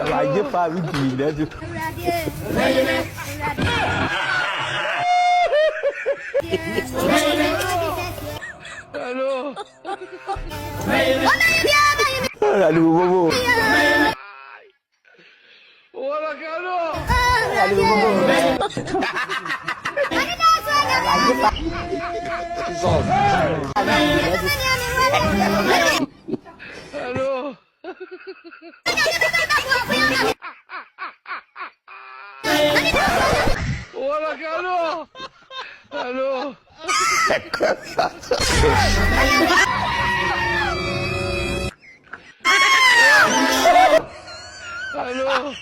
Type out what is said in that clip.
Aja Pak gila tuh. Aduh. Aduh, bobo. Wala kano. Aduh, bobo. Aduh. Wala kano. Aduh. Aduh. Aduh.